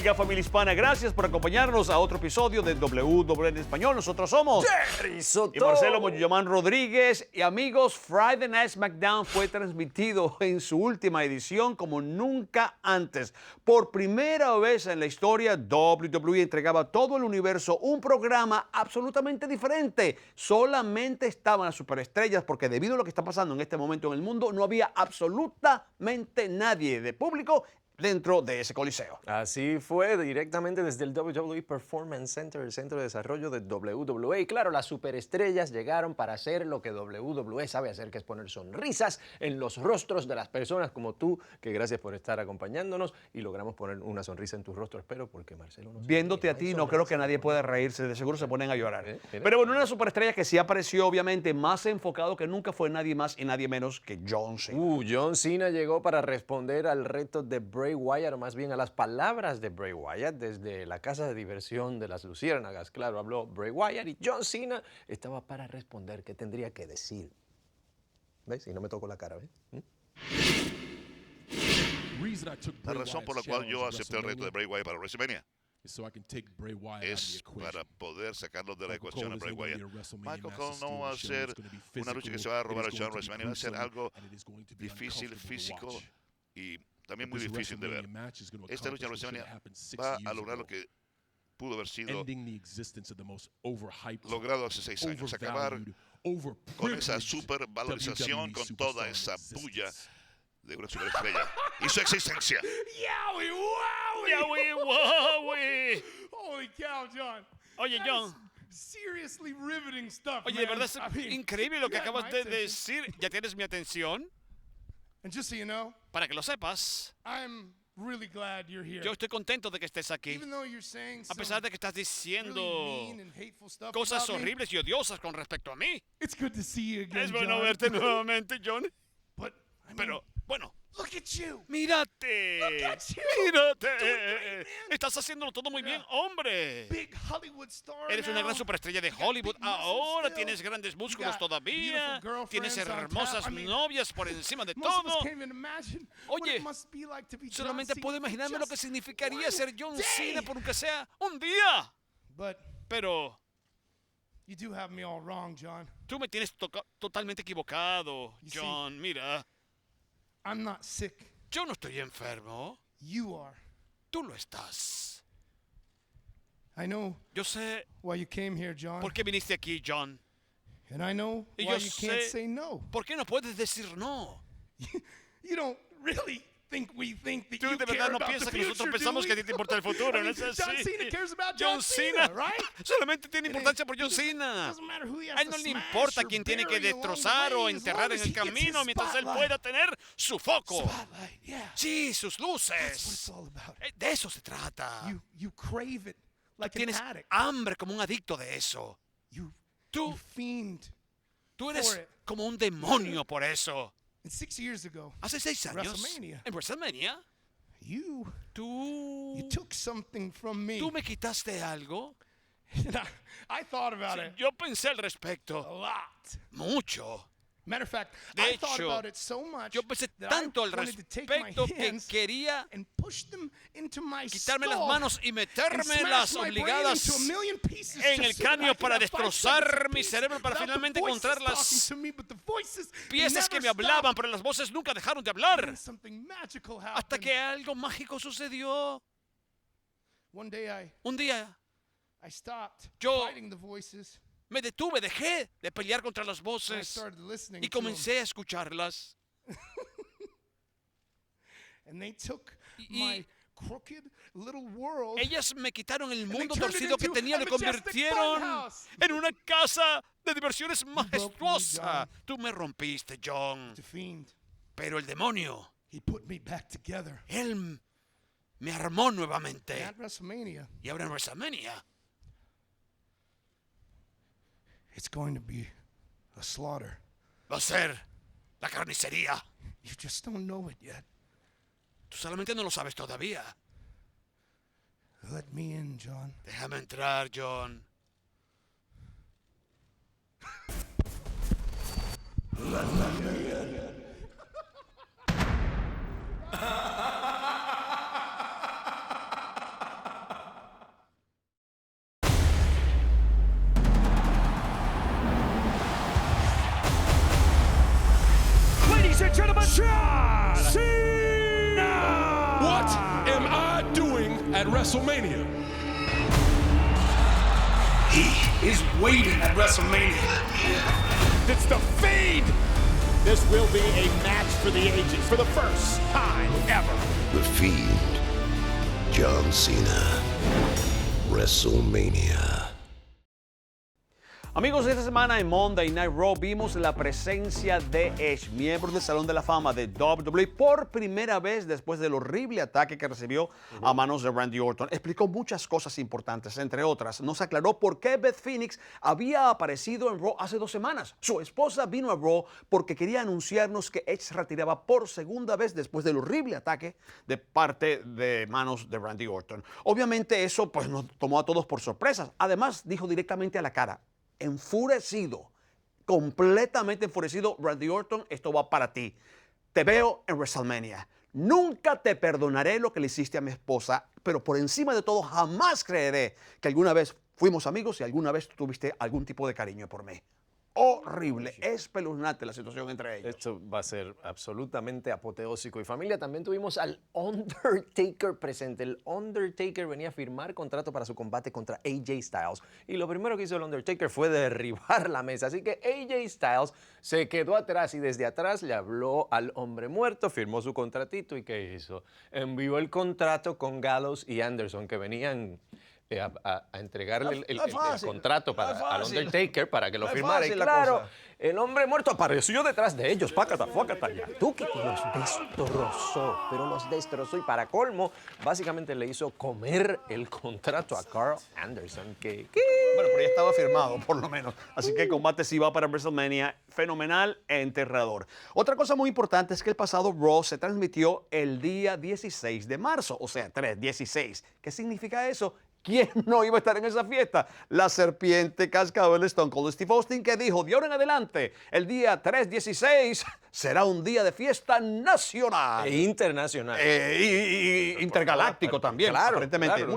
tal, familia hispana? Gracias por acompañarnos a otro episodio de WWE en Español. Nosotros somos Jerry Soto y Marcelo Moyamán Rodríguez. Y amigos, Friday Night SmackDown fue transmitido en su última edición como nunca antes. Por primera vez en la historia, WWE entregaba a todo el universo un programa absolutamente diferente. Solamente estaban las superestrellas porque debido a lo que está pasando en este momento en el mundo, no había absolutamente nadie de público dentro de ese coliseo. Así fue, directamente desde el WWE Performance Center, el centro de desarrollo de WWE. Y claro, las superestrellas llegaron para hacer lo que WWE sabe hacer, que es poner sonrisas en los rostros de las personas como tú, que gracias por estar acompañándonos y logramos poner una sonrisa en tu rostro, espero, porque Marcelo no se Viéndote ríe, a ti, no creo que nadie pueda reírse, de seguro se ponen a llorar. Pero bueno, una superestrella que sí apareció, obviamente, más enfocado que nunca fue nadie más y nadie menos que John Cena. John Cena llegó para responder al reto de Bray Wyatt, o más bien a las palabras de Bray Wyatt, desde la casa de diversión de las Luciérnagas. Claro, habló Bray Wyatt y John Cena estaba para responder qué tendría que decir. ¿Ves? Y no me tocó la cara, ¿ves? La razón por la cual yo acepté el reto de Bray Wyatt para WrestleMania es para poder sacarlo de la ecuación a Bray Wyatt. Michael Cole no va a ser una lucha que se va a robar el show en WrestleMania, va a ser algo difícil, físico y también muy difícil de ver. Esta lucha en WrestleMania va a lograr lo que pudo haber sido logrado hace 6 años, acabar con esa supervalorización, con toda esa bulla de una superestrella y su existencia. Yowie, wowie! ¡Yowie, wowie! Holy cow, John. Oye, John. Seriously riveting stuff, Oye, man. de verdad es I mean, increíble lo que you got acabas my de attention. decir. ¿Ya tienes mi atención? And just so you know, Para que lo sepas, I'm really glad you're here. yo estoy contento de que estés aquí. Even though you're saying A some pesar de que estás really diciendo mean and hateful stuff cosas about me, horribles y odiosas con respecto a mí. it's good to see you again, Es bueno John. verte nuevamente, John. But, I mean, Pero, bueno, look at you. mírate. Look at you. Mírate. Doing great, man. Estás haciéndolo todo muy bien, hombre. Big Hollywood star Eres una now. gran superestrella de You got Hollywood. big muscles Ahora still. tienes grandes You músculos got todavía. beautiful Tienes girlfriends on hermosas top. I mean, novias por encima de most of us todo. can't even imagine what Oye, it must be like to be John solamente Cena puedo for imaginarme lo que just significaría one ser John day. Cena por aunque sea un día. But Pero you do have me all wrong, John. tú me tienes totalmente equivocado, You see- John. Mira, I'm not sick. yo no estoy enfermo. You are. Tú lo estás. I know Yo sé why you came here, John. por qué viniste aquí, John. And I know Y why yo you can't sé- say no. ¿Por qué no puedes decir no? You don't really think we think that Tú you de care verdad no about piensas the que nosotros future, pensamos do que a we? ti te importa el futuro, I ¿no mean, es así? John Cena cares about John Cena right? solamente tiene And importancia it por John Cena. doesn't matter who he has A él no to le smash importa or quién tiene que bury along the destrozar o way, as enterrar long en as el he gets camino his mientras él spotlight. pueda tener su foco. Spotlight, yeah. Sí, sus That's what it's luces. all about. De eso se trata. You crave it like an Tienes addict. hambre como un adicto de eso. You Tú, fiend. tú eres for it. como un demonio por eso. And 6 years ago, Hace 6 años, WrestleMania. en WrestleMania, you tú took something from me. me quitaste algo. And I thought about it Yo pensé al a respecto lot. mucho. Matter of fact, De I thought hecho, about it so much Yo pensé that tanto I al wanted to take my respecto que hands quería and push them into my quitarme las skull manos y and meterme smash las my brain obligadas into a million pieces en just el so that I cráneo could para have 5 destrozar seconds mi of cerebro para peace without the finalmente voices encontrar las talking to me, but the voices, they piezas que never me hablaban, stopped. pero las voces nunca dejaron de hablar. Then something magical Hasta happened. que algo mágico sucedió. One day Un día I stopped Yo- fighting the voices me detuve, dejé de pelear contra las and I voces started listening y to 'em. comencé a escucharlas. And they took Y- my crooked little world. Ellas me quitaron el mundo turned it torcido que into tenía, a lo majestic convirtieron funhouse. en una casa de diversiones broke me, majestuosa. John. Tú me rompiste, John. The fiend, Pero el demonio, he put me back together. él me armó nuevamente. At WrestleMania, Y ahora en WrestleMania it's going to be a slaughter. va a ser la carnicería. You just don't know it yet. Tú solamente no lo sabes todavía. Let me in, John. Déjame entrar, John. at WrestleMania. He is waiting at WrestleMania. It's The Fiend! This will be a match for the ages for the first time ever. The Fiend, John Cena, WrestleMania. Amigos, esta semana en Monday Night Raw vimos la presencia de Edge, miembro del Salón de la Fama de WWE, por primera vez después del horrible ataque que recibió a manos de Randy Orton. Explicó muchas cosas importantes, entre otras, nos aclaró por qué Beth Phoenix había aparecido en Raw hace 2 semanas. Su esposa vino a Raw porque quería anunciarnos que Edge se retiraba por segunda vez después del horrible ataque de parte de manos de Randy Orton. Obviamente eso pues nos tomó a todos por sorpresa. Además, dijo directamente a la cara, enfurecido, completamente enfurecido, Randy Orton, esto va para ti. Te veo en WrestleMania. Nunca te perdonaré lo que le hiciste a mi esposa, pero por encima de todo jamás creeré que alguna vez fuimos amigos y alguna vez tuviste algún tipo de cariño por mí. Horrible, espeluznante la situación entre ellos. Esto va a ser absolutamente apoteósico. Y familia, también tuvimos al Undertaker presente. El Undertaker venía a firmar contrato para su combate contra AJ Styles. Y lo primero que hizo el Undertaker fue derribar la mesa. Así que AJ Styles se quedó atrás y desde atrás le habló al hombre muerto, firmó su contratito. ¿Y qué hizo? Envió el contrato con Gallows y Anderson, que venían a entregarle el contrato al Undertaker para que lo firmara. Y claro, el hombre muerto apareció detrás de ellos. Pácata, fácata, ya. Tuki los destrozó, pero los destrozó. Y para colmo, básicamente le hizo comer el contrato a Carl Anderson. Bueno, pero ya estaba firmado, por lo menos. Así que el combate sí va para WrestleMania. Fenomenal e enterrador. Otra cosa muy importante es que el pasado Raw se transmitió el día 16 de marzo, o sea, 3/16. ¿Qué significa eso? ¿Quién no iba a estar en esa fiesta? La serpiente cascabel Stone Cold Steve Austin, que dijo, de ahora en adelante, el día 3/16 será un día de fiesta nacional. E internacional. Y intergaláctico también, claro, aparentemente. Claro,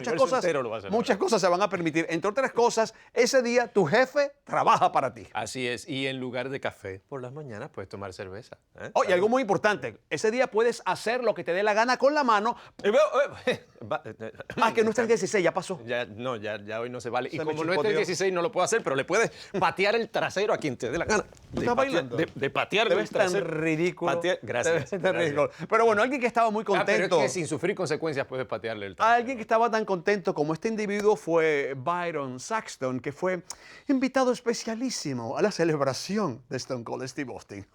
muchas cosas se van a permitir. Entre otras cosas, ese día tu jefe trabaja para ti. Así es. Y en lugar de café por las mañanas, puedes tomar cerveza. Oh, y algo muy importante, ese día puedes hacer lo que te dé la gana con la mano. Que no está el 16, ya pasó. Ya hoy no se vale. Y como no está el 16, no lo puedo hacer, pero le puedes patear el trasero a quien te dé la gana. De patearle el trasero. Ridículo. Gracias. Ridículo. Pero bueno, alguien que estaba muy contento. Pero es que sin sufrir consecuencias puedes patearle el trasero. Alguien que estaba tan contento como este individuo fue Byron Saxton, que fue invitado especialísimo a la celebración de Stone Cold Steve Austin.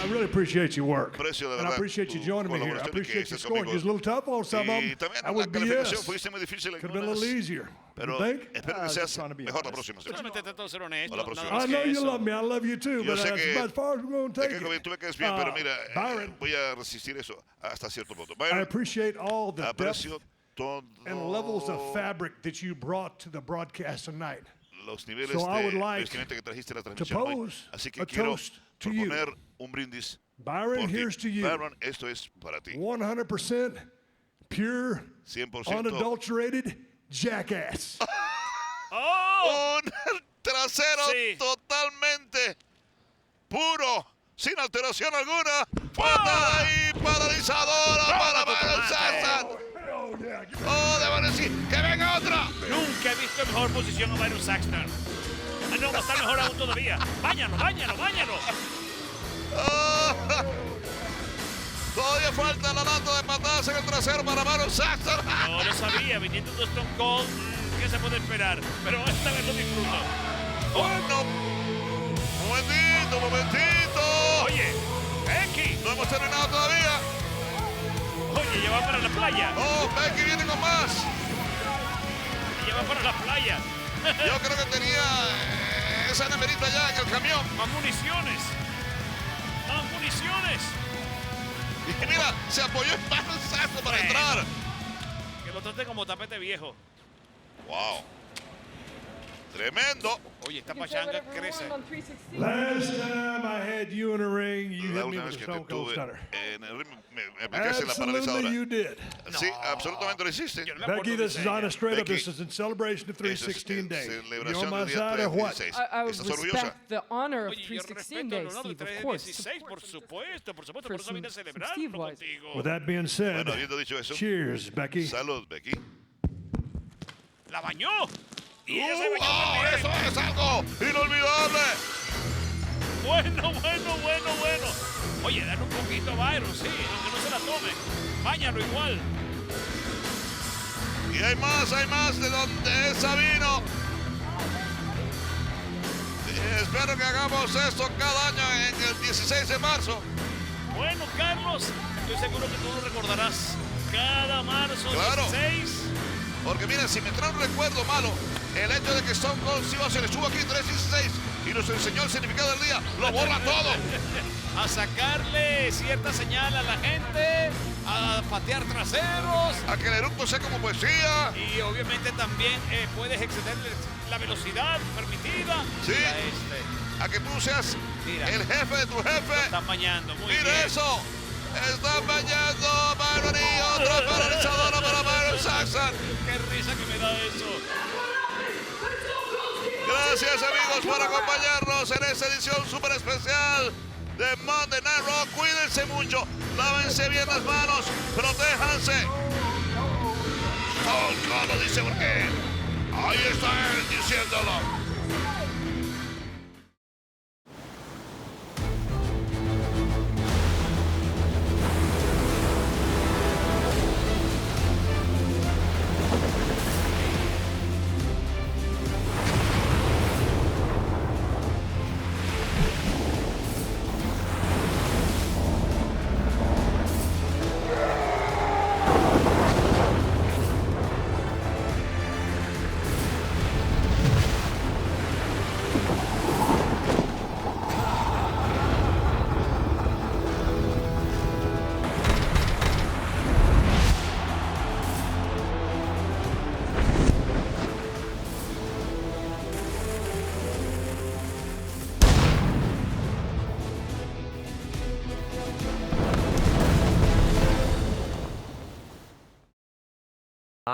I really appreciate your work. Aprecio de And I verdad appreciate you tu joining me here. I colaboración y que appreciate you estés scoring. conmigo. It's a little tough on some of them. Y también That la would be calificación yes. fuiste muy difícil en Could have been a little algunas, easier. pero You think? espero que I was seas just trying to be mejor la honest. próxima. Solamente trato de ser honesto. O la próxima. nada más I know que you eso. love me. I love you too. Yo But sé that's que- about as far as we're going to take Que it. tú me caes bien, pero mira, Byron, voy a resistir eso hasta cierto punto. I Byron, appreciate all the depth aprecio todo and levels of fabric that you brought to the broadcast tonight. los niveles So I would de like vestimenta que trajiste a la to transmisión hoy. pose Así que a quiero toast to you. proponer un brindis Byron, por ti. here's to you. Byron, esto es para ti. 100% pure, 100% unadulterated jackass. ¡Oh! Un trasero Sí. totalmente puro, sin alteración alguna. Patada y paralizadora para Byron Saxton. Oh, debo decir, que venga otra. Nunca he visto en mejor posición a Byron Saxton. No, va a estar mejor aún todavía. Báñalo. Oh, todavía falta la lata de patadas en el trasero para Byron Saxton. No lo sabía, viniendo de Stone Cold, ¿qué se puede esperar? Pero esta vez lo disfruto. Bueno, momentito. Oye, Becky. No hemos terminado todavía. Oye, ya va para la playa. Oh, Becky viene con más. Ya va para la playa. Yo creo que tenía esa neverita ya en el camión. Más municiones. Y mira, se apoyó en Byron Saxton para entrar. Que lo trate como tapete viejo. Wow. Tremendo. Oye, esta pachanga crece. Last time I had you in a ring, you La hit me última with vez a que te Stone Cold tuve Stunner. en el ring, me aplicaste la paralizadora. Absolutely you did. Sí, absolutamente lo hiciste. Yo no me acuerdo Becky, de this is ella. honest straight up. Becky, This is in celebration of Eso es 316 days. You on celebración my del día side or what? 316. I ¿Estás orgullosa? respect the honor of Oye, yo 316 respeto el days, honor de Steve, of course. 316, por supuesto. Por For eso vine a some celebrarlo Steve wise. contigo. With that being said, Bueno, habiendo dicho eso, cheers, Becky. salud, Becky. ¡La bañó! Y ella se bañó ¡Oh, también. eso es algo inolvidable! Bueno. Oye, dale un poquito a Byron, sí, aunque no se la tome. Báñalo igual. Y hay más de donde esa vino. Espero que hagamos esto cada año en el 16 de marzo. Bueno, Carlos, estoy seguro que tú lo recordarás. Cada marzo Claro. 16. Porque mira, si me trae un recuerdo malo, el hecho de que Stone Cold Steve Austin estuvo aquí 316 y nos enseñó el significado del día, lo borra todo. A sacarle cierta señal a la gente, a patear traseros. A que el eructo sea como poesía. Y obviamente también puedes exceder la velocidad permitida. Sí. Mira A que tú seas Mira. el jefe de tu jefe. Están bañando, muy Mira bien. eso. Están bañando Byron y otra paralizadora para Byron Saxon. Qué risa que me da eso. Gracias amigos por acompañarnos en esta edición súper especial de Monday Night Raw. Cuídense mucho, lávense bien las manos, protéjanse. Stone Cold lo dice porque ahí está él diciéndolo.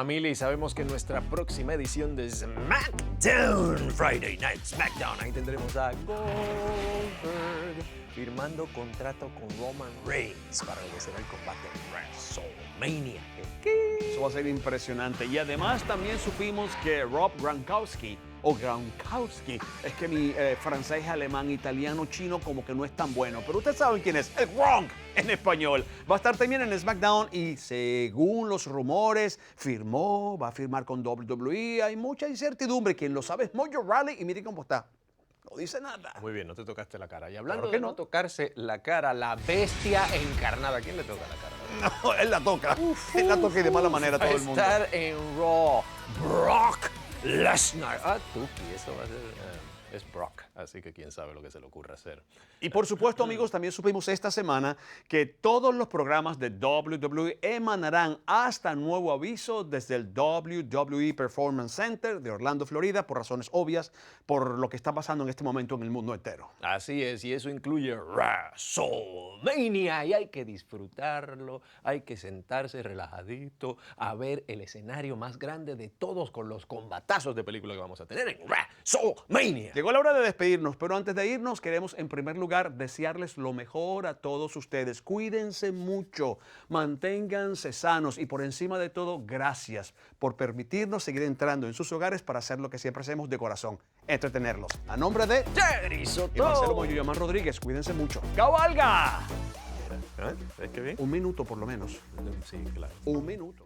Mili, sabemos que en nuestra próxima edición de SmackDown, Friday Night SmackDown, ahí tendremos a Goldberg firmando contrato con Roman Reigns para lo que será el combate en WrestleMania. Eso va a ser impresionante. Y además también supimos que Rob Gronkowski, es que mi francés, alemán, italiano, chino como que no es tan bueno. Pero ustedes saben quién es, el Gronk en español. Va a estar también en SmackDown y según los rumores, va a firmar con WWE. Hay mucha incertidumbre. Quien lo sabe es Mojo Rawley y mire cómo está. No dice nada. Muy bien, no te tocaste la cara. Y hablando Claro que de no no. tocarse la cara, la bestia encarnada. ¿Quién le toca la cara? No, él la toca. Él la toca y de mala manera a todo el mundo. Va a estar en Raw, Brock Lesnar. Tuki, eso va a ser... es Brock, así que quién sabe lo que se le ocurre hacer. Y por supuesto, amigos, también supimos esta semana que todos los programas de WWE emanarán hasta nuevo aviso desde el WWE Performance Center de Orlando, Florida, por razones obvias, por lo que está pasando en este momento en el mundo entero. Así es, y eso incluye WrestleMania, y hay que disfrutarlo, hay que sentarse relajadito a ver el escenario más grande de todos con los combatazos de película que vamos a tener en WrestleMania. Llegó la hora de despedirnos, pero antes de irnos queremos en primer lugar desearles lo mejor a todos ustedes. Cuídense mucho, manténganse sanos y por encima de todo, gracias por permitirnos seguir entrando en sus hogares para hacer lo que siempre hacemos de corazón, entretenerlos. A nombre de Jerry Soto. y Marcelo Moyo y Omar Rodríguez, cuídense mucho. ¡Cabalga! ¿Ves qué bien? Un minuto por lo menos. Sí, claro. Un minuto.